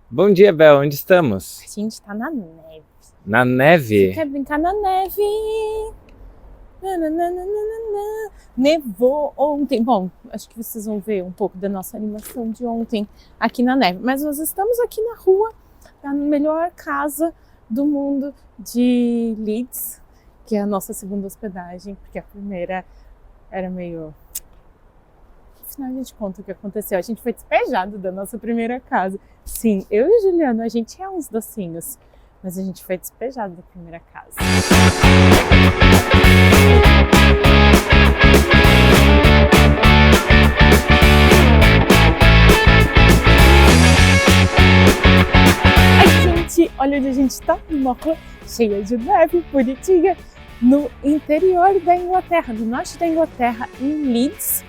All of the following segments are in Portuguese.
Bom dia, Bel. Onde estamos? A gente tá na neve. Na neve? Você quer brincar na neve? Nevou ontem. Bom, acho que vocês vão ver um pouco da nossa animação de ontem aqui na neve. Mas nós estamos aqui na rua, na melhor casa do mundo de Leeds, que é a nossa segunda hospedagem, porque a primeira era meio... No final a gente conta o que aconteceu. A gente foi despejado da nossa primeira casa. Sim, eu e o Juliano, a gente é uns docinhos, mas a gente foi despejado da primeira casa. Ai, gente, olha onde a gente tá, numa rua cheia de neve, bonitinha, no interior da Inglaterra, no norte da Inglaterra, em Leeds,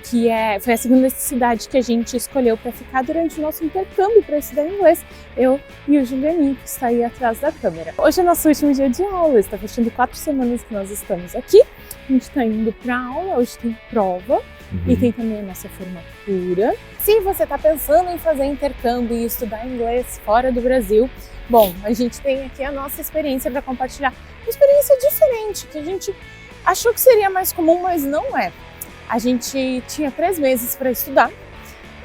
que foi a segunda cidade que a gente escolheu para ficar durante o nosso intercâmbio para estudar inglês, eu e o Julianinho, que está aí atrás da câmera. Hoje é nosso último dia de aula, está fechando 4 semanas que nós estamos aqui, a gente está indo para aula, hoje tem prova e tem também a nossa formatura. Se você está pensando em fazer intercâmbio e estudar inglês fora do Brasil, bom, a gente tem aqui a nossa experiência para compartilhar, uma experiência diferente, que a gente achou que seria mais comum, mas não é. A gente tinha 3 meses para estudar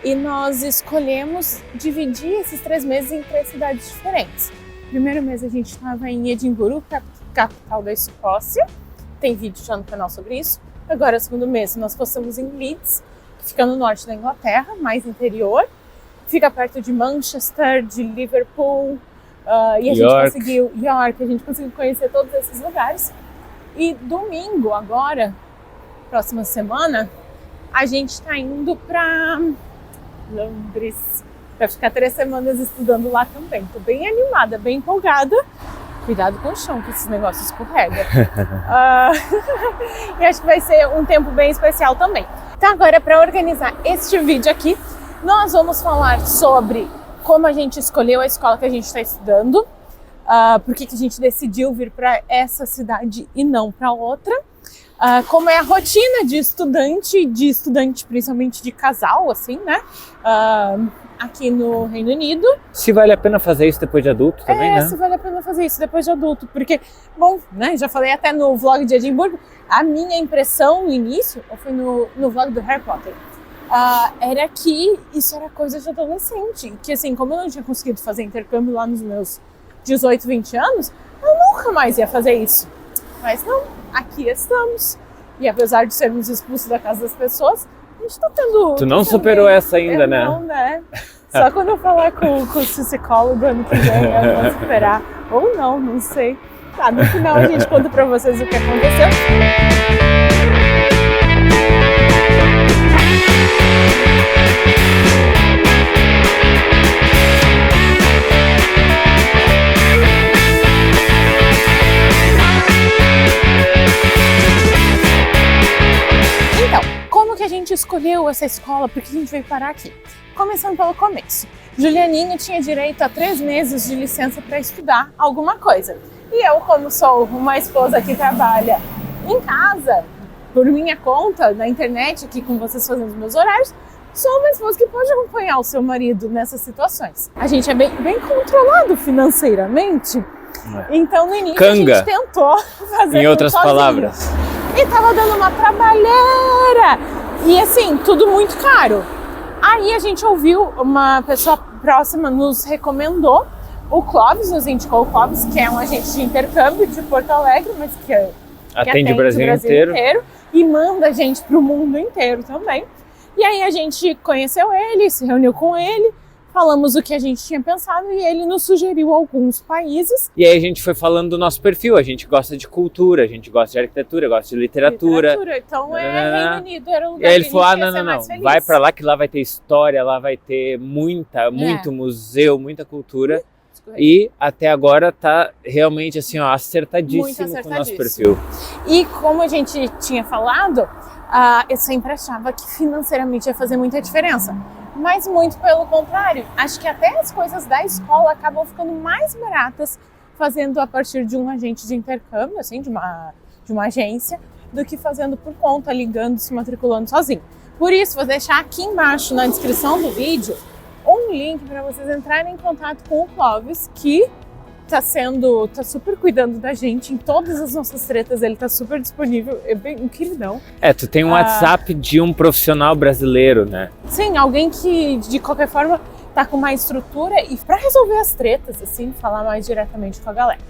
e nós escolhemos dividir esses 3 meses em 3 cidades diferentes. No primeiro mês a gente estava em Edimburgo, capital da Escócia. Tem vídeo já no canal sobre isso. Agora, no segundo mês, nós passamos em Leeds, que fica no norte da Inglaterra, mais interior. Fica perto de Manchester, de Liverpool, e a gente conseguiu conhecer todos esses lugares. E domingo, agora, próxima semana, a gente está indo para Londres para ficar 3 semanas estudando lá também. Estou bem animada, bem empolgada. Cuidado com o chão, que esses negócios escorregam. E acho que vai ser um tempo bem especial também. Então agora, para organizar este vídeo aqui, nós vamos falar sobre como a gente escolheu a escola que a gente está estudando, por que a gente decidiu vir para essa cidade e não para outra. Como é a rotina de estudante principalmente de casal, assim, né? Aqui no Reino Unido. Se vale a pena fazer isso depois de adulto também, né? Se vale a pena fazer isso depois de adulto, porque, bom, né? Já falei até no vlog de Edimburgo, a minha impressão no início, ou foi no vlog do Harry Potter, era que isso era coisa de adolescente, que assim, como eu não tinha conseguido fazer intercâmbio lá nos meus 18, 20 anos, eu nunca mais ia fazer isso. Mas não, aqui estamos. E apesar de sermos expulsos da casa das pessoas, a gente tá tendo... Tu não superou essa ainda, né? Não, né? Só quando eu falar com o psicólogo ano que vem, eu vou superar. Ou não, não sei. Tá, no final a gente conta pra vocês o que aconteceu. A gente escolheu essa escola porque a gente veio parar aqui. Começando pelo começo. Julianinho tinha direito a 3 meses de licença para estudar alguma coisa. E eu, como sou uma esposa que trabalha em casa, por minha conta, na internet, aqui com vocês fazendo os meus horários, sou uma esposa que pode acompanhar o seu marido nessas situações. A gente é bem controlado financeiramente. Então, no início, a gente tentou fazer em outras palavras. E tava dando uma trabalheira. E assim, tudo muito caro. Aí a gente ouviu, uma pessoa próxima nos recomendou o Clóvis, nos indicou o Clóvis, que é um agente de intercâmbio de Porto Alegre, mas que atende o Brasil inteiro e manda a gente para o mundo inteiro também. E aí a gente conheceu ele, se reuniu com ele, falamos o que a gente tinha pensado e ele nos sugeriu alguns países. E aí a gente foi falando do nosso perfil, a gente gosta de cultura, a gente gosta de arquitetura, gosta de literatura. Então Reino Unido era um lugar e aí ele que falou, a gente ia ser mais feliz. Vai pra lá que lá vai ter história, lá vai ter muito museu, muita cultura. E até agora tá realmente assim, ó, acertadíssimo com o nosso perfil. E como a gente tinha falado, eu sempre achava que financeiramente ia fazer muita diferença. Mas muito pelo contrário, acho que até as coisas da escola acabam ficando mais baratas fazendo a partir de um agente de intercâmbio, assim, de uma agência, do que fazendo por conta, ligando, se matriculando sozinho. Por isso, vou deixar aqui embaixo na descrição do vídeo um link para vocês entrarem em contato com o Clóvis, que tá super cuidando da gente em todas as nossas tretas, ele tá super disponível, é bem um queridão. Tu tem um WhatsApp de um profissional brasileiro, né? Sim, alguém que de qualquer forma tá com mais estrutura e para resolver as tretas, assim, falar mais diretamente com a galera.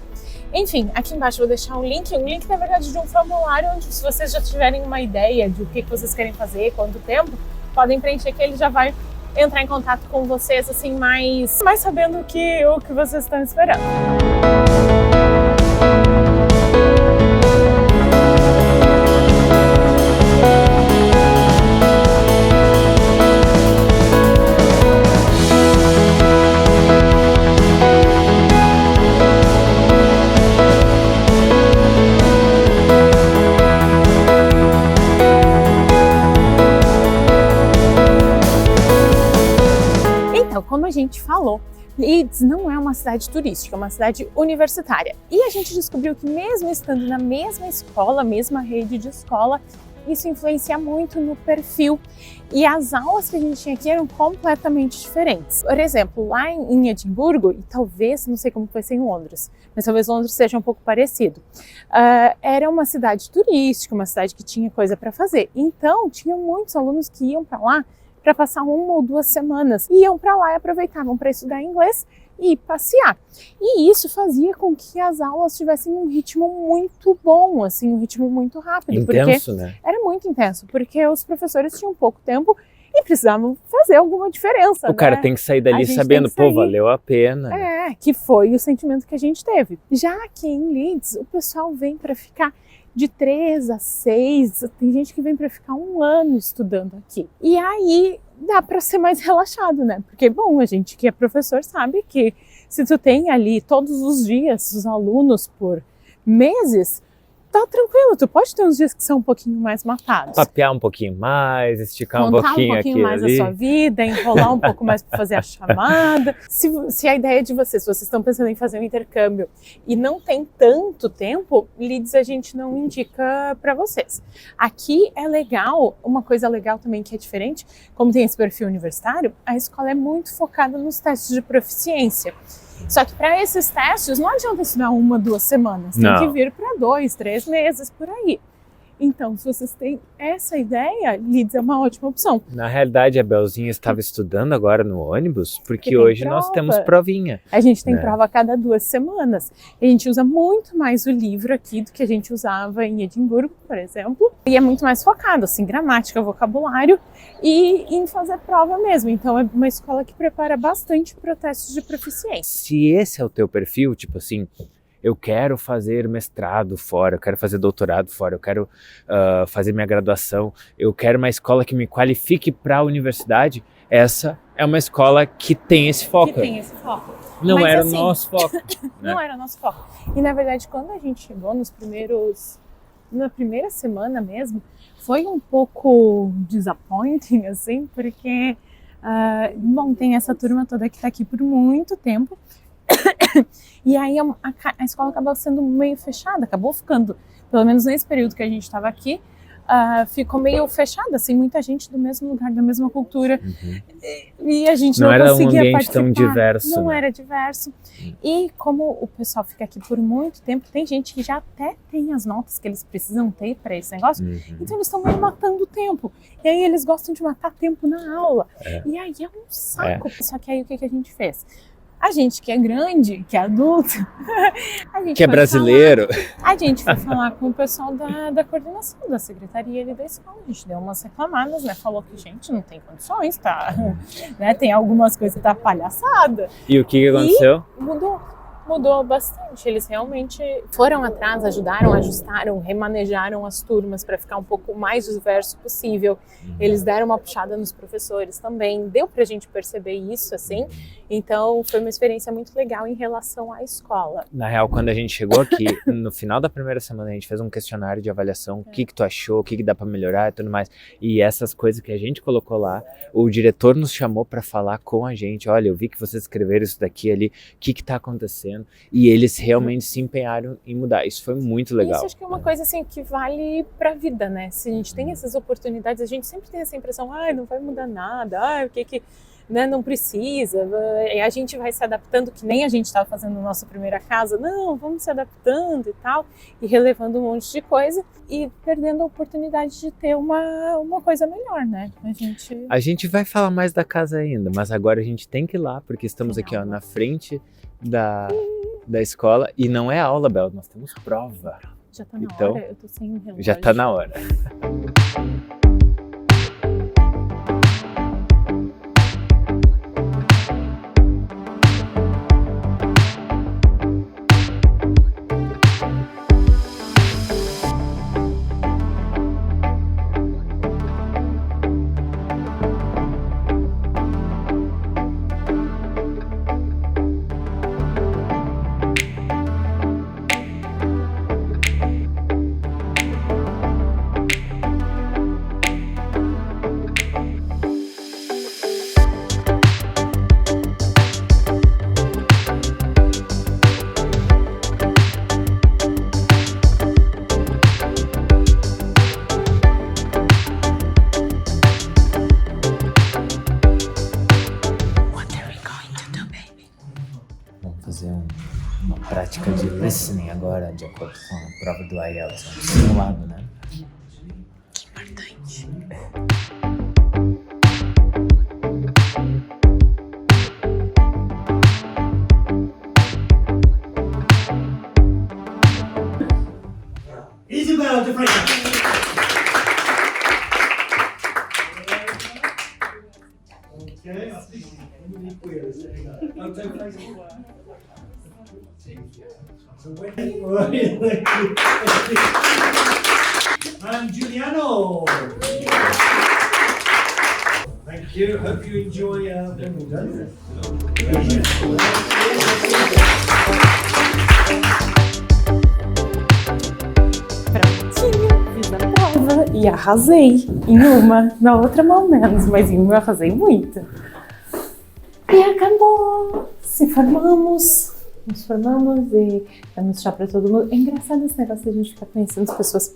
Enfim, aqui embaixo eu vou deixar um link na verdade de um formulário onde, se vocês já tiverem uma ideia de o que vocês querem fazer, quanto tempo, podem preencher que ele já vai entrar em contato com vocês, assim, mais sabendo o que vocês estão esperando. Como a gente falou, Leeds não é uma cidade turística, é uma cidade universitária. E a gente descobriu que mesmo estando na mesma escola, mesma rede de escola, isso influencia muito no perfil. E as aulas que a gente tinha aqui eram completamente diferentes. Por exemplo, lá em Edimburgo, e talvez, não sei como vai ser em Londres, mas talvez Londres seja um pouco parecido, era uma cidade turística, uma cidade que tinha coisa para fazer. Então, tinham muitos alunos que iam para lá para passar 1 ou 2 semanas. Iam para lá e aproveitavam para estudar inglês e passear. E isso fazia com que as aulas tivessem um ritmo muito bom, assim, um ritmo muito rápido. Intenso, porque né? Era muito intenso, porque os professores tinham pouco tempo e precisavam fazer alguma diferença. O cara tem que sair dali sabendo, pô, valeu a pena. Que foi o sentimento que a gente teve. Já aqui em Leeds, o pessoal vem para ficar de 3 a 6, tem gente que vem para ficar 1 ano estudando aqui. E aí dá para ser mais relaxado, né? Porque, bom, a gente que é professor sabe que se tu tem ali todos os dias os alunos por meses, tá tranquilo, tu pode ter uns dias que são um pouquinho mais matados. Papear um pouquinho mais, esticar um pouquinho aqui, mais ali. A sua vida, enrolar um pouco mais para fazer a chamada. Se a ideia de vocês estão pensando em fazer um intercâmbio e não tem tanto tempo, Leeds a gente não indica para vocês. Aqui é legal, uma coisa legal também que é diferente, como tem esse perfil universitário, a escola é muito focada nos testes de proficiência. Só que para esses testes não adianta estudar 1 ou 2 semanas, tem que vir para 2, 3 meses, por aí. Então, se vocês têm essa ideia, Leeds é uma ótima opção. Na realidade, a Belzinha estava estudando agora no ônibus, porque hoje nós temos provinha. A gente tem prova a cada 2 semanas. A gente usa muito mais o livro aqui do que a gente usava em Edimburgo, por exemplo. E é muito mais focado, assim, gramática, vocabulário e em fazer prova mesmo. Então, é uma escola que prepara bastante para testes de proficiência. Se esse é o teu perfil, tipo assim, eu quero fazer mestrado fora, eu quero fazer doutorado fora, eu quero fazer minha graduação, eu quero uma escola que me qualifique para a universidade, essa é uma escola que tem esse foco. Que tem esse foco. Não Mas, era assim, o nosso foco. Não era o nosso foco. E na verdade, quando a gente chegou na primeira semana mesmo, foi um pouu disappointing, assim, porque bom, tem essa turma toda que está aqui por muito tempo. E aí a escola acabou sendo meio fechada, acabou ficando, pelo menos nesse período que a gente estava aqui, ficou meio fechada, assim, muita gente do mesmo lugar, da mesma cultura, e a gente não conseguia participar. Tão diverso. Não era diverso. E como o pessoal fica aqui por muito tempo, tem gente que já até tem as notas que eles precisam ter para esse negócio, então eles estão meio matando o tempo. E aí eles gostam de matar tempo na aula. E aí é um saco. Só que aí o que a gente fez? A gente que é grande, que é adulto, a gente que é brasileiro. A gente foi falar com o pessoal da coordenação, da secretaria ali da escola. A gente deu umas reclamadas, né? Falou que, gente, não tem condições, tá? Né? Tem algumas coisas que tá palhaçada. E o que aconteceu? Mudou bastante. Eles realmente foram atrás, ajudaram, ajustaram, remanejaram as turmas para ficar um pouco mais diverso possível. Eles deram uma puxada nos professores também. Deu pra gente perceber isso, assim. Então, foi uma experiência muito legal em relação à escola. Na real, quando a gente chegou aqui, no final da primeira semana, a gente fez um questionário de avaliação. O que tu achou, o que dá pra melhorar e tudo mais. E essas coisas que a gente colocou lá, o diretor nos chamou pra falar com a gente. Olha, eu vi que vocês escreveram isso daqui ali, o que tá acontecendo? E eles realmente se empenharam em mudar. Isso foi muito legal. Isso acho que é uma coisa assim que vale pra vida, né? Se a gente tem essas oportunidades, a gente sempre tem essa impressão, não vai mudar nada, o que né, não precisa, e a gente vai se adaptando, que nem a gente estava fazendo na nossa primeira casa, não, vamos se adaptando e tal, e relevando um monte de coisa, e perdendo a oportunidade de ter uma coisa melhor, né? A gente vai falar mais da casa ainda, mas agora a gente tem que ir lá, porque estamos aqui, ó, na frente da escola, e não é aula, Bel, nós temos prova. Já tá na hora? Eu tô sem relógio. Já tá na hora. Uma prática de listening agora, de acordo com a prova do IELTS, simulado, né? Importante. Isabel de Freitas. Okay, I think we're and Giuliano. Thank you. Hope you enjoy Wimbledon. Prontinho, fiz a prova e arrasei em uma, na outra mal menos, mas em uma eu arrasei muito. E acabou, nos formamos e damos tchau pra todo mundo. É engraçado esse negócio de a gente ficar conhecendo as pessoas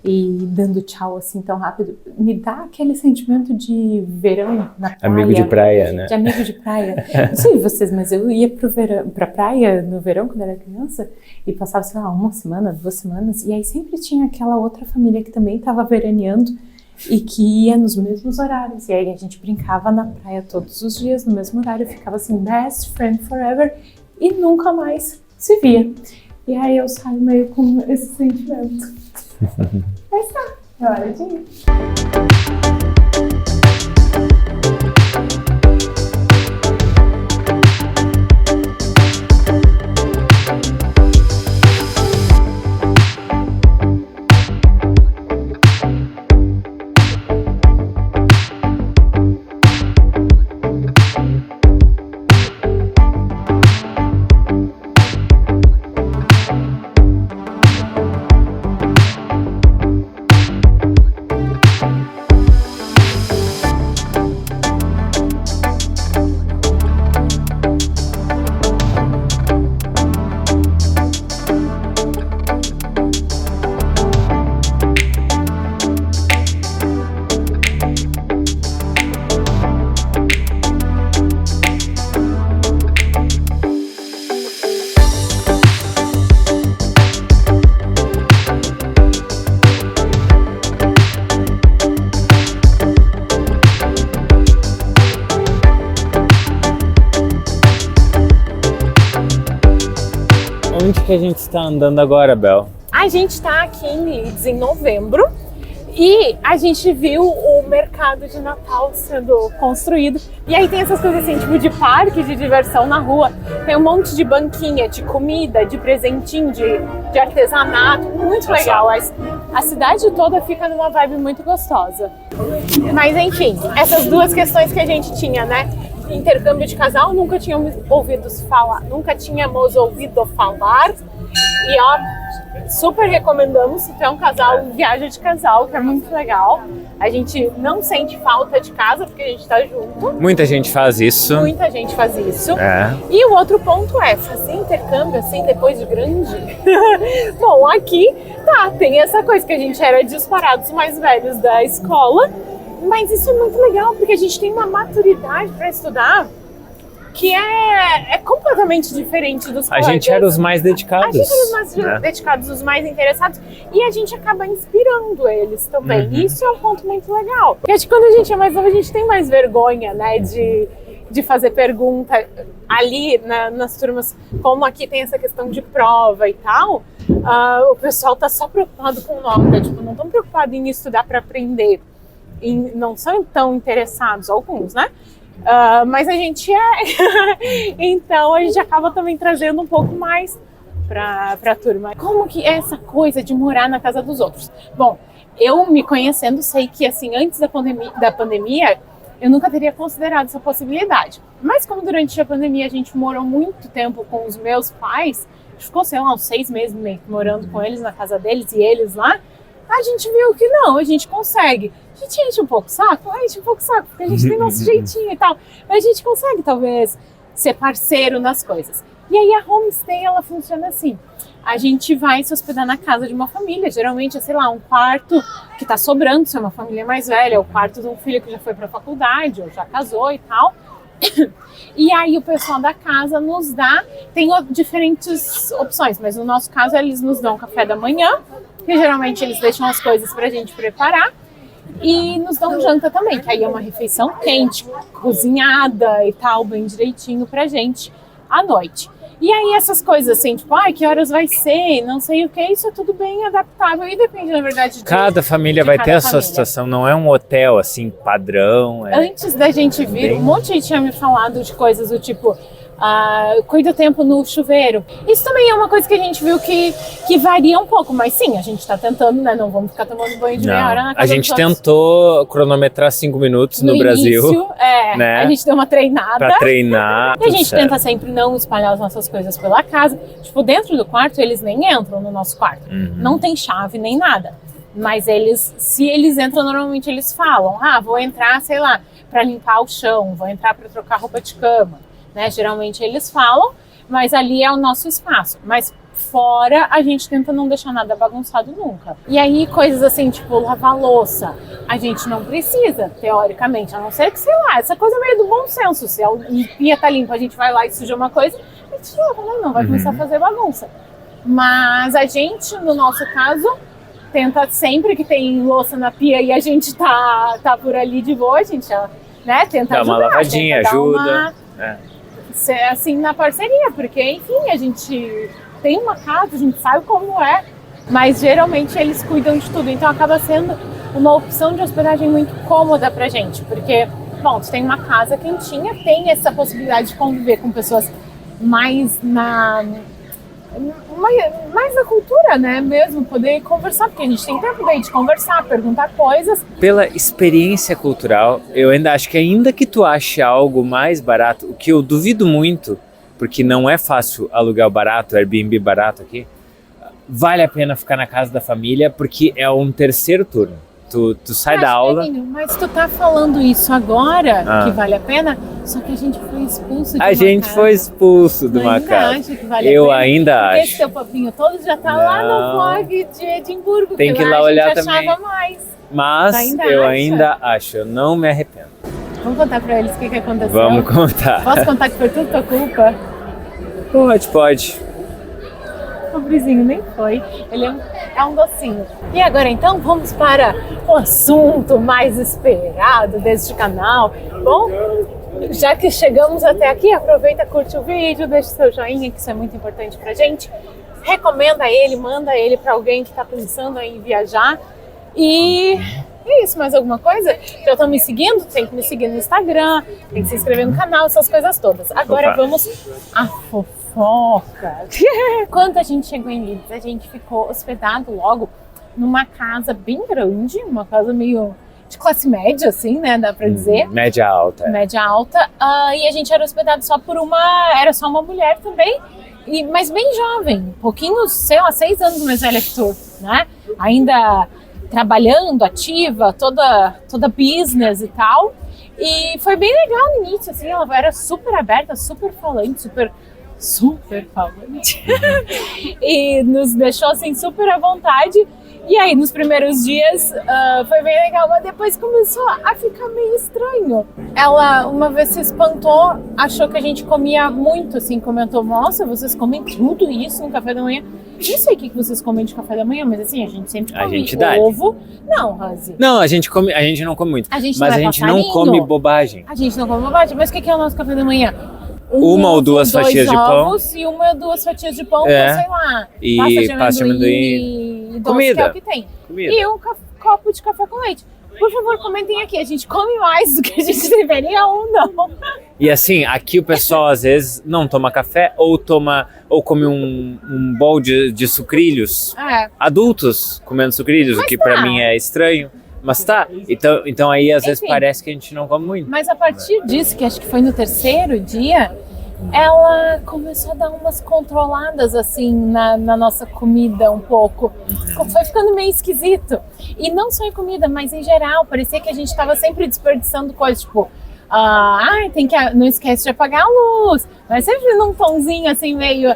e dando tchau assim tão rápido. Me dá aquele sentimento de verão na praia. Amigo de praia, né? De amigo de praia. Não sei vocês, mas eu ia pra praia no verão quando era criança e passava, sei lá, 1 semana, 2 semanas. E aí sempre tinha aquela outra família que também estava veraneando e que ia nos mesmos horários. E aí a gente brincava na praia todos os dias, no mesmo horário. Ficava assim, best friend forever. E nunca mais se via. E aí eu saio meio com esse sentimento. Mas tá, é hora de ir. Onde que a gente está andando agora, Bel? A gente está aqui em Leeds em novembro e a gente viu o mercado de Natal sendo construído. E aí tem essas coisas assim, tipo de parque de diversão na rua. Tem um monte de banquinha, de comida, de presentinho, de artesanato. Muito legal. A cidade toda fica numa vibe muito gostosa. Mas enfim, essas duas questões que a gente tinha, né? Intercâmbio de casal, nunca tínhamos ouvido falar. E ó, super recomendamos se tem um casal, viaja de casal, que é muito legal. A gente não sente falta de casa porque a gente tá junto. Muita gente faz isso. Muita gente faz isso. É. E o outro ponto é fazer intercâmbio assim depois de grande. Bom, aqui tá, tem essa coisa que a gente era disparados mais velhos da escola. Mas isso é muito legal, porque a gente tem uma maturidade para estudar que é completamente diferente dos A colegas. gente era os mais dedicados. A gente era os mais dedicados, os mais interessados, e a gente acaba inspirando eles também. Uhum. Isso é um ponto muito legal. Porque acho que quando a gente é mais novo, a gente tem mais vergonha, né, de fazer pergunta ali nas turmas, como aqui tem essa questão de prova e tal, o pessoal tá só preocupado com nota, tipo, não tão preocupado em estudar para aprender, e não são tão interessados, alguns, né? Mas a gente é, então a gente acaba também trazendo um pouco mais para a turma. Como que é essa coisa de morar na casa dos outros? Bom, eu me conhecendo sei que assim, antes da pandemia eu nunca teria considerado essa possibilidade. Mas como durante a pandemia a gente morou muito tempo com os meus pais, a gente ficou, sei lá, uns 6 meses meio que morando com eles na casa deles e eles lá, a gente viu que não, a gente consegue. A gente enche um pouco o saco, porque a gente tem nosso jeitinho e tal. Mas a gente consegue, talvez, ser parceiro nas coisas. E aí a homestay, ela funciona assim. A gente vai se hospedar na casa de uma família. Geralmente é, sei lá, um quarto que tá sobrando, se é uma família mais velha, é o quarto de um filho que já foi pra faculdade, ou já casou e tal. E aí o pessoal da casa nos dá, tem diferentes opções, mas no nosso caso eles nos dão café da manhã, que geralmente eles deixam as coisas pra gente preparar, e nos dão janta também, que aí é uma refeição quente, cozinhada e tal, bem direitinho pra gente à noite. E aí essas coisas assim, tipo, que horas vai ser, não sei o que, isso é tudo bem adaptável e depende, na verdade, Cada família vai ter a sua situação, não é um hotel assim, padrão. Antes da gente vir, um monte de gente tinha me falado de coisas do tipo, cuida o tempo no chuveiro. Isso também é uma coisa que a gente viu que varia um pouco, mas sim, a gente tá tentando, né? Não vamos ficar tomando banho de meia hora na casa. A gente tentou cronometrar 5 minutos no Brasil. Início, né? A gente deu uma treinada. Pra treinar. E a gente tenta sempre não espalhar as nossas coisas pela casa. Tipo, dentro do quarto, eles nem entram no nosso quarto. Uhum. Não tem chave nem nada. Mas eles, se eles entram, normalmente eles falam, vou entrar, sei lá, pra limpar o chão, vou entrar pra trocar roupa de cama. Né? Geralmente eles falam, mas ali é o nosso espaço. Mas fora a gente tenta não deixar nada bagunçado nunca. E aí coisas assim, tipo lavar louça, a gente não precisa, teoricamente, a não ser que, sei lá, essa coisa meio do bom senso. Se a pia tá limpa, a gente vai lá e suja uma coisa, a gente lava, né? Não vai começar a fazer bagunça. Mas a gente, no nosso caso, tenta sempre que tem louça na pia e a gente tá por ali de boa, a gente né, tenta dá ajudar. Uma lavadinha, ajuda. Assim, na parceria, porque, enfim, a gente tem uma casa, a gente sabe como é, mas geralmente eles cuidam de tudo, então acaba sendo uma opção de hospedagem muito cômoda pra gente, porque, bom, tu tem uma casa quentinha, tem essa possibilidade de conviver com pessoas mais na cultura, né, mesmo, poder conversar, porque a gente tem tempo daí de conversar, perguntar coisas. Pela experiência cultural, eu ainda acho que ainda que tu ache algo mais barato, o que eu duvido muito, porque não é fácil alugar o barato, Airbnb barato aqui, vale a pena ficar na casa da família, porque é um terceiro turno. Tu sai da aula... Mas tu tá falando isso agora, que vale a pena, só que a gente foi expulso de uma casa. A gente foi expulso de uma casa. Acha que vale Eu a pena? ainda Porque acho. Esse teu papinho todo já tá lá no blog de Edimburgo. Tem que ir lá a olhar gente também. achava mais. Mas eu acha? ainda acho, eu não me arrependo. Vamos contar pra eles o que aconteceu? Vamos contar. Posso contar que foi tudo tua culpa? Pode. O Brizinho nem foi, ele é um docinho. E agora então vamos para o assunto mais esperado deste canal. Bom, já que chegamos até aqui, aproveita, curte o vídeo, deixa seu joinha, que isso é muito importante pra gente. Recomenda ele, manda ele para alguém que tá pensando em viajar. E é isso, mais alguma coisa? Já estão me seguindo? Tem que me seguir no Instagram, tem que se inscrever no canal, essas coisas todas. Agora vamos à fofoca. Quando a gente chegou em Leeds, a gente ficou hospedado logo numa casa bem grande, uma casa meio de classe média, assim, né, dá pra dizer. Média alta. Média alta. E a gente era hospedado só por era só uma mulher também, mas bem jovem, pouquinhos, sei lá, 6 anos mais velha que tu, né? Ainda trabalhando, ativa, toda business e tal. E foi bem legal no início, assim, ela era super aberta, super falante, super super falante. E nos deixou assim super à vontade. E aí, nos primeiros dias, foi bem legal, mas depois começou a ficar meio estranho. Ela, uma vez se espantou, achou que a gente comia muito, assim, comentou, nossa, vocês comem tudo isso no café da manhã? Não sei o que vocês comem de café da manhã, mas assim, a gente sempre come ovo. Não, Razi. Não, a gente não come muito, mas a gente não come bobagem. A gente não come bobagem, mas o que é o nosso café da manhã? Uma ou duas fatias de pão. E uma ou duas fatias de pão, É. com, sei lá, E pasta de amendoim e doce, comida. que é o que tem. Comida. E um copo de café com leite. Por favor, comentem aqui, a gente come mais do que a gente deveria ou não? E assim, aqui o pessoal às vezes não toma café ou come um bowl de sucrilhos. É. Adultos comendo sucrilhos, o que pra mim é estranho. Mas tá, então aí às vezes Enfim. parece que a gente não come muito. Mas a partir disso, que acho que foi no terceiro dia, ela começou a dar umas controladas assim na nossa comida um pouco. Foi ficando meio esquisito. E não só em comida, mas em geral. Parecia que a gente estava sempre desperdiçando coisas, tipo... não esquece de apagar a luz. Mas sempre num tomzinho assim meio...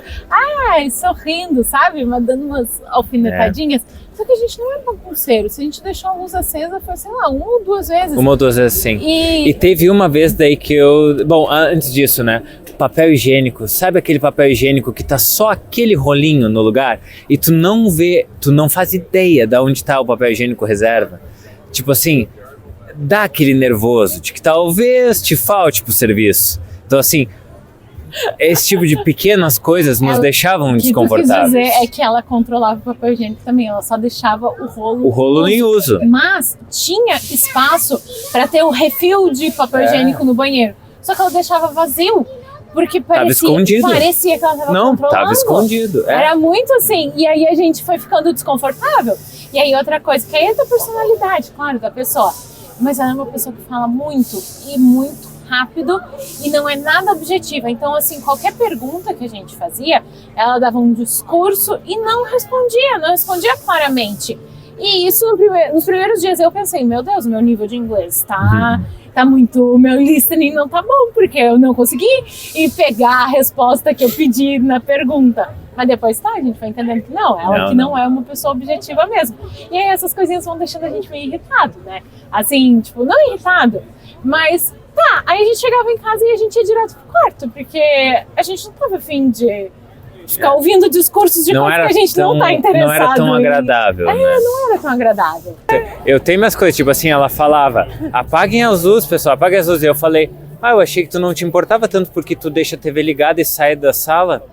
sorrindo, sabe? Mas dando umas alfinetadinhas. Só que a gente não é bagunceiro. Se a gente deixou a luz acesa, foi, sei lá, uma ou duas vezes. Uma ou duas vezes, sim. E teve uma vez daí que eu... Bom, antes disso, né? Papel higiênico. Sabe aquele papel higiênico que tá só aquele rolinho no lugar? E tu não faz ideia de onde tá o papel higiênico reserva. Tipo assim, dá aquele nervoso de que talvez te falte pro serviço. Então assim... Esse tipo de pequenas coisas nos deixavam desconfortáveis. O que eu quis dizer é que ela controlava o papel higiênico também, ela só deixava o rolo. O rolo em uso. Mas tinha espaço para ter o refil de papel higiênico no banheiro. Só que ela deixava vazio, porque parecia que ela estava controlando. Não, tava escondido. Era muito assim, e aí a gente foi ficando desconfortável. E aí outra coisa, que aí é da personalidade, claro, da pessoa. Mas ela é uma pessoa que fala muito e muito rápido e não é nada objetiva. Então, assim, qualquer pergunta que a gente fazia, ela dava um discurso e não respondia claramente. E isso nos primeiros dias eu pensei, meu Deus, meu nível de inglês tá muito, o meu listening não tá bom, porque eu não consegui pegar a resposta que eu pedi na pergunta. Mas depois a gente foi entendendo que não é uma pessoa objetiva mesmo. E aí essas coisinhas vão deixando a gente meio irritado, né? Assim, tipo, não irritado, mas aí a gente chegava em casa e a gente ia direto pro quarto, porque a gente não tava afim de ficar ouvindo discursos de coisas que a gente não tá interessado. Não era tão agradável. Né? Não era tão agradável. Eu tenho minhas coisas, tipo assim, ela falava, apaguem as luzes, pessoal, apaguem as luzes. E eu falei, eu achei que tu não te importava tanto porque tu deixa a TV ligada e sai da sala.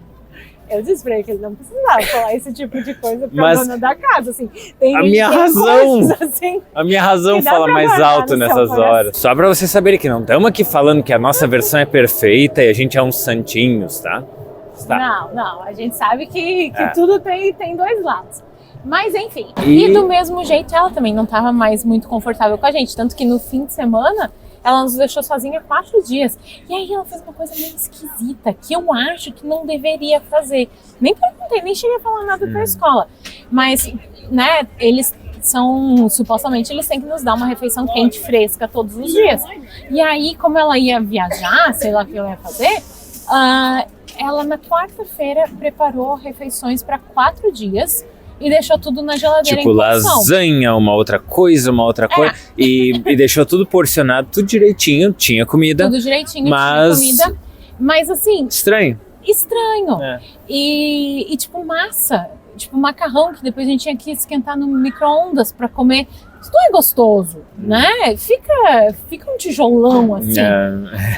Eu disse pra ele que ele não precisava falar esse tipo de coisa pra dona da casa, assim. Tem a minha razão, assim, a minha razão fala mais alto nessas horas. Só pra vocês saberem que não estamos aqui falando que a nossa versão é perfeita e a gente é uns santinhos, tá? Não, a gente sabe que tudo tem dois lados. Mas enfim, e do mesmo jeito ela também não estava mais muito confortável com a gente, tanto que no fim de semana ela nos deixou sozinha 4 dias. E aí ela fez uma coisa meio esquisita, que eu acho que não deveria fazer. Nem perguntei, nem cheguei a falar nada pra escola. Mas, né, supostamente eles têm que nos dar uma refeição quente, fresca todos os dias. E aí, como ela ia viajar, sei lá o que ela ia fazer, ela na quarta-feira preparou refeições para 4 dias. E deixou tudo na geladeira tipo, lasanha, uma outra coisa. E deixou tudo porcionado, tudo direitinho, tinha comida. Tudo direitinho, tinha comida. Mas assim... Estranho. E tipo massa, tipo macarrão, que depois a gente tinha que esquentar no micro-ondas pra comer. Isso não é gostoso, né? Fica um tijolão assim.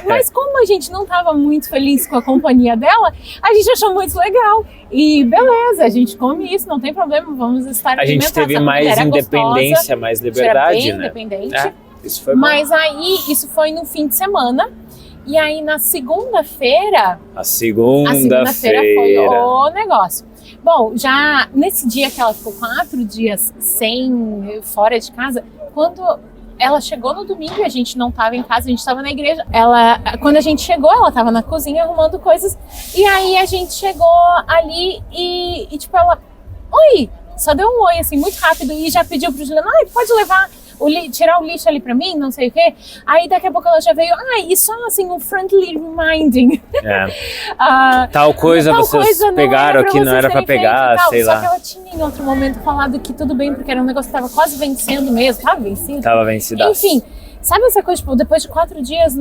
Mas como a gente não estava muito feliz com a companhia dela, a gente achou muito legal. E beleza, a gente come isso, não tem problema, vamos estar A gente teve mais independência, gostosa, mais liberdade, bem né? Independente. Isso foi bom. Mas aí, isso foi no fim de semana. E aí na segunda-feira... A segunda-feira foi o negócio. Bom, já nesse dia que ela ficou 4 dias fora de casa, quando ela chegou no domingo e a gente não estava em casa, a gente estava na igreja. Quando a gente chegou, ela estava na cozinha arrumando coisas. E aí a gente chegou ali e tipo, ela... Oi! Só deu um oi, assim, muito rápido e já pediu pro Juliano, pode levar tirar o lixo ali pra mim, não sei o quê. Aí daqui a pouco ela já veio, e só assim, um friendly reminding. Tal coisa vocês pegaram aqui, não era pra pegar, sei lá. Só que ela tinha em outro momento falado que tudo bem, porque era um negócio que tava quase vencendo mesmo, tava vencido. Tava vencido. Enfim, sabe essa coisa, tipo, depois de 4 dias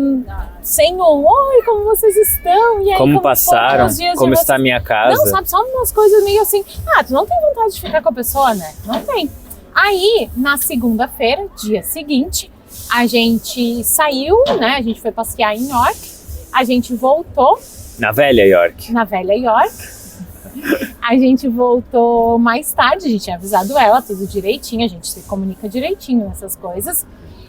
sem o oi, como vocês estão? E aí, como passaram, como está a minha casa. Não, sabe, só umas coisas meio assim, tu não tem vontade de ficar com a pessoa, né? Não tem. Aí, na segunda-feira, dia seguinte, a gente saiu, né? A gente foi passear em York, a gente voltou. Na velha York. Na velha York. A gente voltou mais tarde, a gente tinha avisado ela tudo direitinho, a gente se comunica direitinho nessas coisas.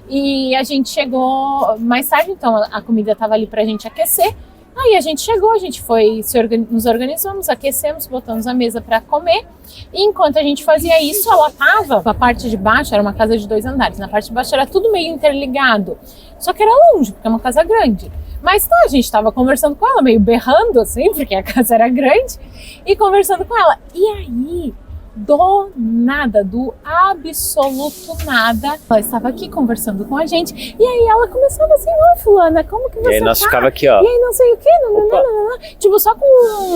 E a gente chegou mais tarde, então a comida estava ali pra gente aquecer. Aí a gente chegou, a gente foi, nos organizamos, aquecemos, botamos a mesa para comer. E enquanto a gente fazia isso, ela tava, a parte de baixo era uma casa de 2 andares, na parte de baixo era tudo meio interligado. Só que era longe, porque é uma casa grande. Mas a gente tava conversando com ela, meio berrando assim, porque a casa era grande, e conversando com ela. E aí, do nada, do absoluto nada, ela estava aqui conversando com a gente, e aí ela começava assim, fulana, como que você tá? E aí nós ficava aqui, ó. E aí não sei o quê, tipo, só com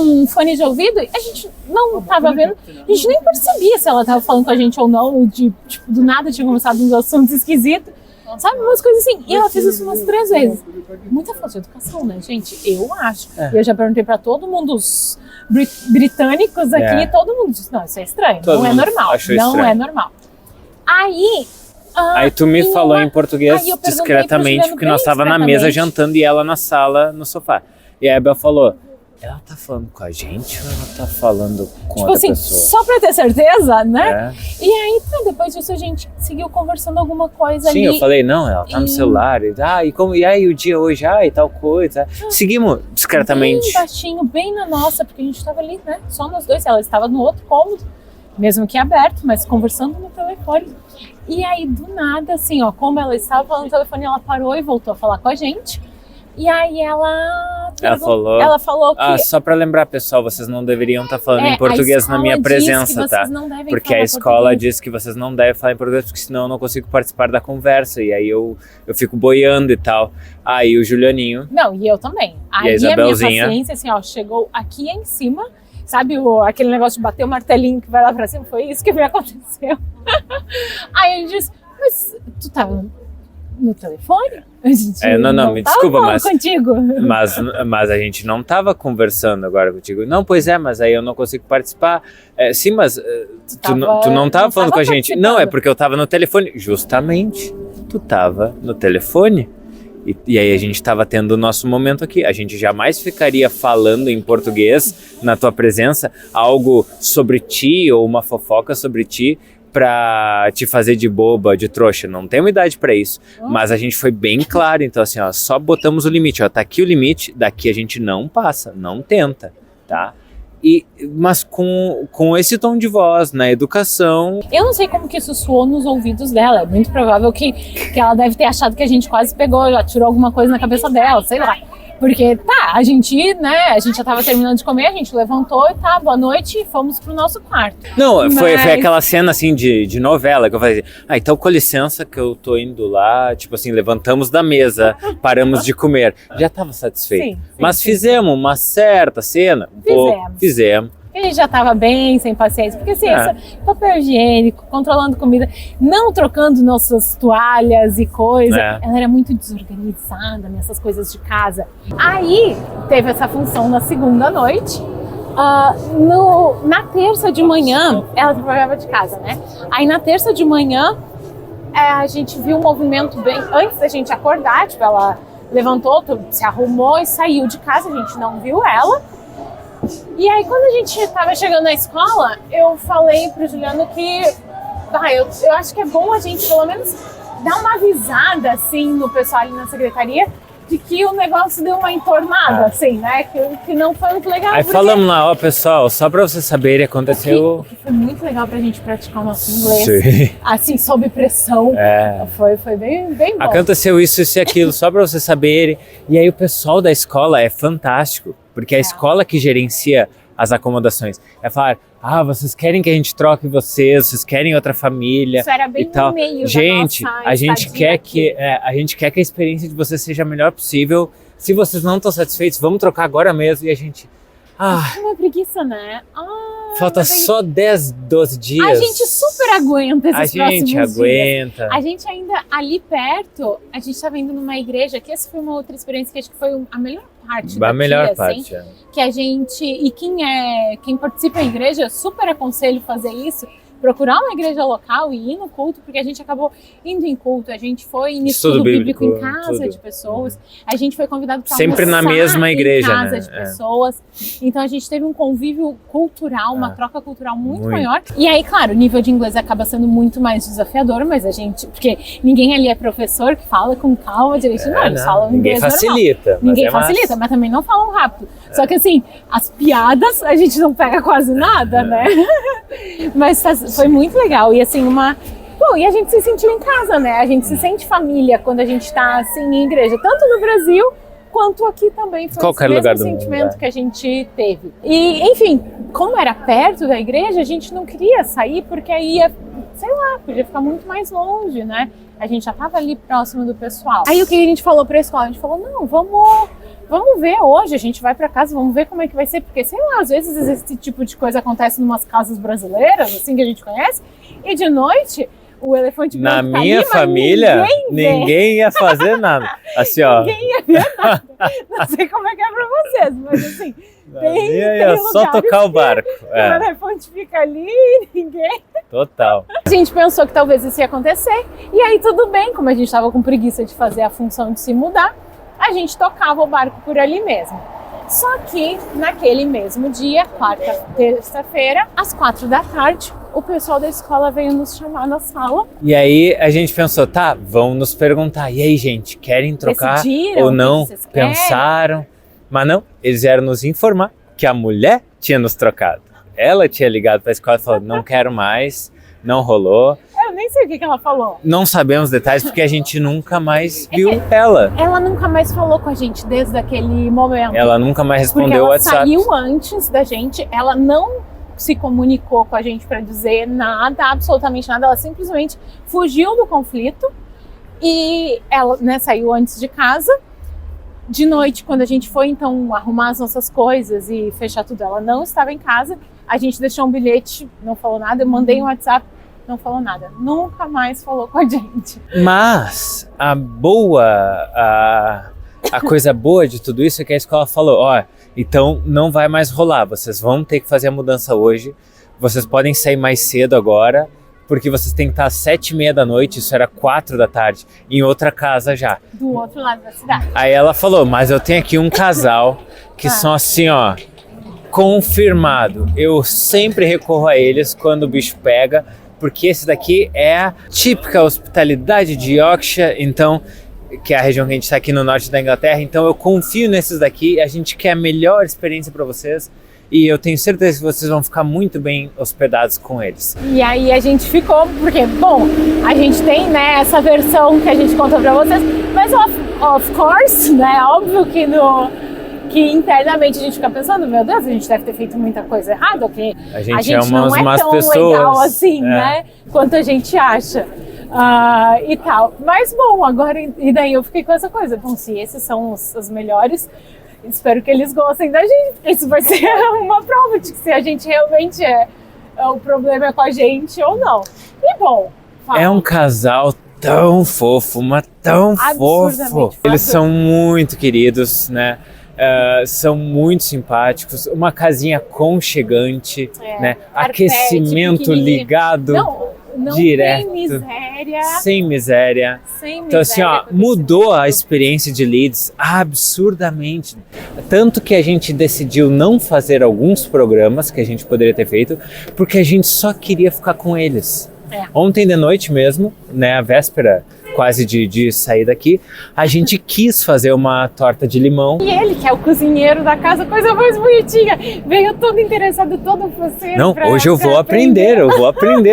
um fone de ouvido, a gente não tava vendo, a gente nem percebia se ela tava falando com a gente ou não, ou tipo, do nada tinha começado uns assuntos esquisitos. Sabe, umas coisas assim. E ela fez isso umas 3 vezes. Muita falta de educação, né, gente? Eu acho. E eu já perguntei pra todo mundo, os britânicos aqui, todo mundo disse, não, isso é estranho, não é normal. Não é normal. Aí tu me falou em português discretamente, porque nós estávamos na mesa jantando e ela na sala, no sofá. E aí a Bel falou, ela tá falando com a gente ou ela tá falando com outra assim, pessoa? Só pra ter certeza, né? E aí, depois disso a gente seguiu conversando alguma coisa ali. Sim, eu falei, não, ela tá no celular. E aí o dia hoje, e tal coisa. Seguimos discretamente. Bem baixinho, bem na nossa, porque a gente tava ali, né? Só nós dois, ela estava no outro cômodo, mesmo que aberto, mas conversando no telefone. E aí, do nada, assim, como ela estava falando no telefone, ela parou e voltou a falar com a gente. E aí ela falou que... só pra lembrar, pessoal, vocês não deveriam estar falando em português na minha presença, tá? Porque a escola diz que vocês não devem falar em português, porque senão eu não consigo participar da conversa. E aí eu fico boiando e tal. Aí o Julianinho... Não, e eu também. Aí a Isabelzinha... a minha paciência, assim, chegou aqui em cima, sabe aquele negócio de bater o martelinho que vai lá pra cima? Foi isso que me aconteceu. Aí ele disse, mas tu tava no telefone? Não, me desculpa, mas a gente não estava conversando agora contigo. Não, pois é, mas aí eu não consigo participar. Sim, mas tu não estava falando com a gente. Não, é porque eu estava no telefone. Justamente, tu estava no telefone. E aí a gente estava tendo o nosso momento aqui. A gente jamais ficaria falando em português na tua presença algo sobre ti ou uma fofoca sobre ti pra te fazer de boba, de trouxa. Não tem uma idade pra isso. Mas a gente foi bem claro. Então assim, só botamos o limite. Tá aqui o limite, daqui a gente não passa, não tenta, tá? Mas com esse tom de voz, na educação... Eu não sei como que isso soou nos ouvidos dela. É muito provável que ela deve ter achado que a gente quase pegou, já tirou alguma coisa na cabeça dela, sei lá. Porque, a gente já tava terminando de comer, a gente levantou e boa noite, e fomos pro nosso quarto. Não, foi aquela cena, assim, de novela, que eu falei, então com licença que eu tô indo lá, tipo assim, levantamos da mesa, paramos de comer. Já tava satisfeito. Sim, mas fizemos uma certa cena, fizemos. A gente já estava bem, sem paciência, porque assim, papel higiênico, controlando comida, não trocando nossas toalhas e coisa. Ela era muito desorganizada nessas coisas de casa. Aí, teve essa função na segunda noite. Na terça de manhã, ela trabalhava de casa, né? Aí na terça de manhã, a gente viu um movimento bem... Antes da gente acordar, tipo, ela levantou, se arrumou e saiu de casa, a gente não viu ela. E aí, quando a gente estava chegando na escola, eu falei pro Juliano que eu acho que é bom a gente, pelo menos, dar uma avisada, assim, no pessoal ali na secretaria, de que o negócio deu uma entornada, assim, né? Que não foi muito legal. Aí falamos lá, pessoal, só pra vocês saberem, aconteceu... O que foi muito legal pra gente praticar o nosso inglês, assim, sob pressão. Foi bem bom. Aconteceu isso e aquilo, só pra vocês saberem. E aí o pessoal da escola é fantástico, porque a escola que gerencia as acomodações. É falar, vocês querem que a gente troque vocês querem outra família Isso era bem e tal. no meio Gente, da nossa a gente quer estadia a gente quer que a experiência de vocês seja a melhor possível. Se vocês não estão satisfeitos, vamos trocar agora mesmo. E a gente... Uma preguiça, né? falta só 10, 12 dias. A gente super aguenta esses próximos dias. A gente aguenta. A gente ainda ali perto, a gente estava indo numa igreja, que essa foi uma outra experiência que acho que foi a melhor parte daqui, melhor assim, parte, que a gente, e quem participa da igreja, eu super aconselho fazer isso, procurar uma igreja local e ir no culto, porque a gente acabou indo em culto, a gente foi em estudo bíblico em casa de pessoas, a gente foi convidado para sempre na mesma igreja, em casa, né? de pessoas, então a gente teve um convívio cultural, uma troca cultural muito maior, e aí, claro, o nível de inglês acaba sendo muito mais desafiador, mas a gente, porque ninguém ali é professor que fala com calma, direitinho, não, eles falam inglês normal. Ninguém facilita, mas também não falam rápido, só que assim, as piadas a gente não pega quase nada, né? Mas foi muito legal e assim Bom, e a gente se sentiu em casa, né? A gente se sente família quando a gente tá assim em igreja, tanto no Brasil quanto aqui também. Foi Qualquer esse lugar mesmo do sentimento mundo, que a gente teve. E, enfim, como era perto da igreja, a gente não queria sair porque aí ia, sei lá, podia ficar muito mais longe, né? A gente já tava ali próximo do pessoal. Aí o que a gente falou pra escola? A gente falou, não, vamos ver hoje, a gente vai pra casa, vamos ver como é que vai ser, porque sei lá, às vezes esse tipo de coisa acontece em umas casas brasileiras, assim, que a gente conhece, e de noite o elefante branco na minha ali, família, ninguém ia fazer nada. Assim, ó. Ninguém ia ver nada. Não sei como é que é pra vocês, mas assim, ia só tocar o barco. O elefante fica ali e ninguém... Total. A gente pensou que talvez isso ia acontecer, e aí tudo bem, como a gente tava com preguiça de fazer a função de se mudar, a gente tocava o barco por ali mesmo. Só que naquele mesmo dia, terça-feira, às 4 da tarde, o pessoal da escola veio nos chamar na sala. E aí a gente pensou, vão nos perguntar, e aí gente, querem trocar ou não? Pensaram, mas não, eles vieram nos informar que a mulher tinha nos trocado. Ela tinha ligado para a escola e falou, não quero mais, não rolou. Eu nem sei o que ela falou. Não sabemos detalhes porque a gente nunca mais viu ela. Ela nunca mais falou com a gente desde aquele momento. Ela nunca mais respondeu o WhatsApp. Ela saiu antes da gente, ela não se comunicou com a gente para dizer nada, absolutamente nada. Ela simplesmente fugiu do conflito e ela, né, saiu antes de casa. De noite, quando a gente foi então arrumar as nossas coisas e fechar tudo, ela não estava em casa. A gente deixou um bilhete, não falou nada. Eu mandei um WhatsApp, não falou nada. Nunca mais falou com a gente. Mas a coisa boa de tudo isso é que a escola falou, então não vai mais rolar, vocês vão ter que fazer a mudança hoje, vocês podem sair mais cedo agora, porque vocês têm que estar às 7h30 da noite, isso era 4 da tarde, em outra casa já. Do outro lado da cidade. Aí ela falou, mas eu tenho aqui um casal que são assim, confirmado. Eu sempre recorro a eles quando o bicho pega, porque esse daqui é a típica hospitalidade de Yorkshire, então, que é a região que a gente está aqui no norte da Inglaterra, então eu confio nesses daqui, a gente quer a melhor experiência para vocês. E eu tenho certeza que vocês vão ficar muito bem hospedados com eles. E aí a gente ficou, porque, bom, a gente tem, né, essa versão que a gente conta pra vocês, mas of course, né, óbvio que internamente a gente fica pensando, meu Deus, a gente deve ter feito muita coisa errada, porque a gente não é tão pessoas, legal assim, né, quanto a gente acha. E tal. Mas, bom, agora, e daí eu fiquei com essa coisa, bom, se esses são os melhores, espero que eles gostem da gente, porque isso vai ser uma prova de que se a gente realmente o problema é com a gente ou não. E bom, é um casal tão fofo, mas tão fofo. Eles são muito queridos, né? São muito simpáticos, uma casinha aconchegante, né? Aquecimento ligado. Não direto, tem miséria. Sem miséria. Então assim, mudou a experiência de Leeds absurdamente. Tanto que a gente decidiu não fazer alguns programas que a gente poderia ter feito, porque a gente só queria ficar com eles. Ontem de noite mesmo, né, a véspera quase de sair daqui, a gente quis fazer uma torta de limão. E ele, que é o cozinheiro da casa, coisa mais bonitinha, veio todo interessado, todo você. Não, hoje eu vou aprender.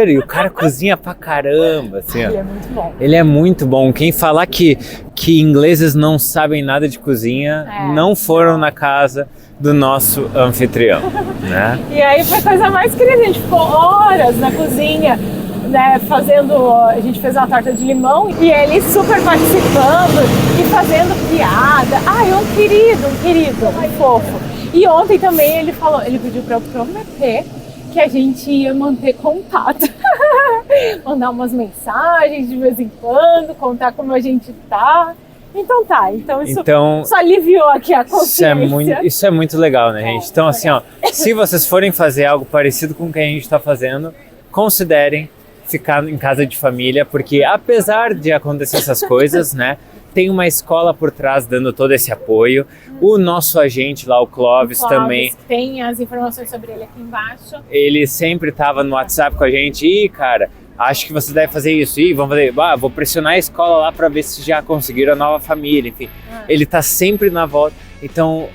E o cara cozinha pra caramba, assim, Ele é muito bom. Ele é muito bom. Quem falar que ingleses não sabem nada de cozinha, não foram na casa, do nosso anfitrião, né? E aí foi a coisa mais querida, a gente ficou horas na cozinha, né, a gente fez uma torta de limão e ele super participando e fazendo piada. Ai, um querido, um fofo. E ontem também ele pediu pra eu prometer que a gente ia manter contato. Mandar umas mensagens de vez em quando, contar como a gente tá. Então isso só aliviou aqui a consciência. Isso é muito legal, né, gente? Então, assim, ó, se vocês forem fazer algo parecido com o que a gente tá fazendo, considerem ficar em casa de família, porque apesar de acontecer essas coisas, né, tem uma escola por trás dando todo esse apoio. O nosso agente lá, o Clóvis também. Tem as informações sobre ele aqui embaixo. Ele sempre estava no WhatsApp com a gente. E, cara, acho que você deve fazer isso. E vamos fazer. Vou pressionar a escola lá para ver se já conseguiram a nova família. Enfim, ele tá sempre na volta. Então,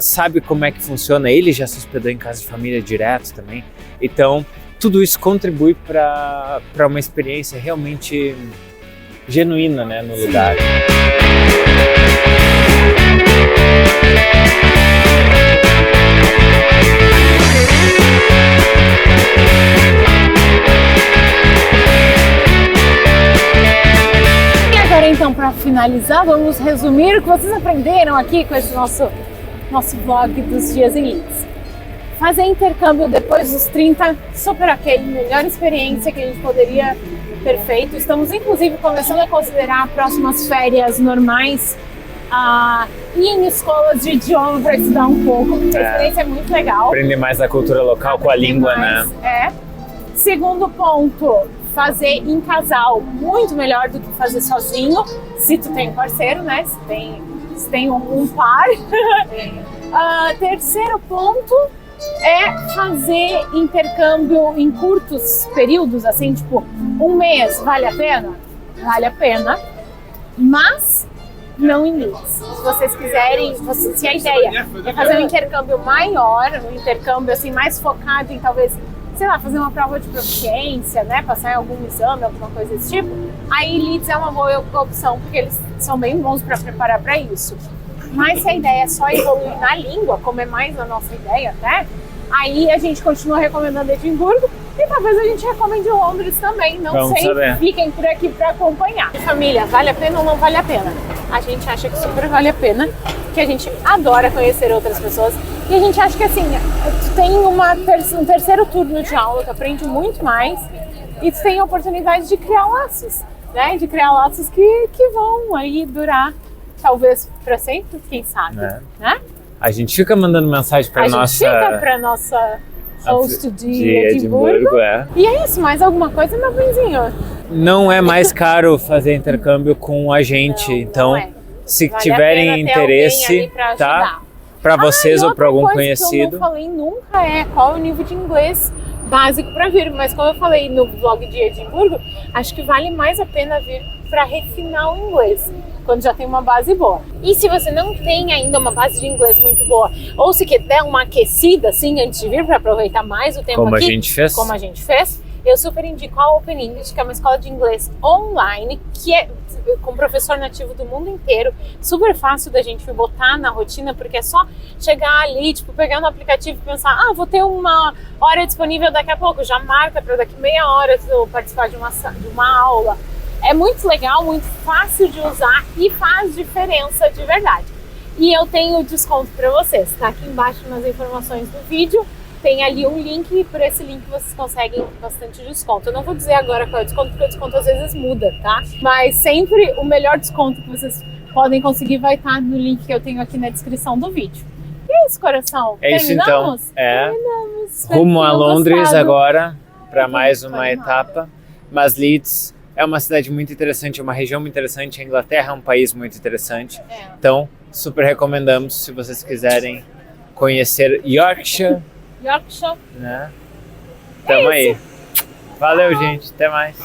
sabe como é que funciona. Ele já se hospedou em casa de família direto também. Então, tudo isso contribui para uma experiência realmente genuína, né, no lugar. E agora então, para finalizar, vamos resumir o que vocês aprenderam aqui com esse nosso vlog dos dias em Leeds. Fazer intercâmbio depois dos 30, super ok, melhor experiência que a gente poderia ter feito. Estamos inclusive começando a considerar próximas férias normais ir em escolas de idioma para estudar um pouco, porque a experiência é muito legal. Aprender mais da cultura local com a língua, né? Segundo ponto, fazer em casal muito melhor do que fazer sozinho, se tu tem um parceiro, né? Se tem um par. Terceiro ponto é fazer intercâmbio em curtos períodos, assim, tipo, um mês, vale a pena? Vale a pena, mas não em Leeds. Se vocês quiserem, se a ideia é fazer um intercâmbio maior, um intercâmbio assim, mais focado em talvez, sei lá, fazer uma prova de proficiência, né, passar em algum exame, alguma coisa desse tipo, aí Leeds é uma boa opção, porque eles são bem bons para preparar para isso. Mas se a ideia é só evoluir na língua, como é mais a nossa ideia, né? Aí a gente continua recomendando Edimburgo e talvez a gente recomende Londres também. Não Vamos sei, saber. Fiquem por aqui para acompanhar. Família, vale a pena ou não vale a pena? A gente acha que super vale a pena, que a gente adora conhecer outras pessoas e a gente acha que assim, tu tem um terceiro turno de aula, tu aprende muito mais e tu tem a oportunidade de criar laços, né? De criar laços que vão aí durar talvez para sempre, quem sabe, né? A gente fica mandando mensagem para nossa host de Edimburgo. E é isso, mais alguma coisa, meu benzinho? Não é mais caro fazer intercâmbio com a gente, então se vale tiverem interesse, tá? Para vocês ou para algum conhecido. Que eu não falei nunca qual é o nível de inglês básico para vir, mas como eu falei no vlog de Edimburgo, acho que vale mais a pena vir para refinar o inglês, quando já tem uma base boa. E se você não tem ainda uma base de inglês muito boa, ou se quer dar uma aquecida assim antes de vir para aproveitar mais o tempo como aqui, como a gente fez, eu super indico a Open English, que é uma escola de inglês online, que é com professor nativo do mundo inteiro, super fácil da gente botar na rotina, porque é só chegar ali, tipo, pegar no aplicativo e pensar, vou ter uma hora disponível daqui a pouco, já marca para daqui meia hora eu participar de uma aula. É muito legal, muito fácil de usar e faz diferença de verdade. E eu tenho desconto para vocês, tá aqui embaixo nas informações do vídeo. Tem ali um link e por esse link vocês conseguem bastante desconto. Eu não vou dizer agora qual é o desconto, porque o desconto às vezes muda, tá? Mas sempre o melhor desconto que vocês podem conseguir vai estar no link que eu tenho aqui na descrição do vídeo. E é isso, coração. É isso então. Terminamos. Rumo a Londres agora, para mais uma etapa. Mas Leeds é uma cidade muito interessante, é uma região muito interessante. A Inglaterra é um país muito interessante. Então, super recomendamos se vocês quiserem conhecer Yorkshire. Né? Tamo aí. Valeu, gente. Até mais.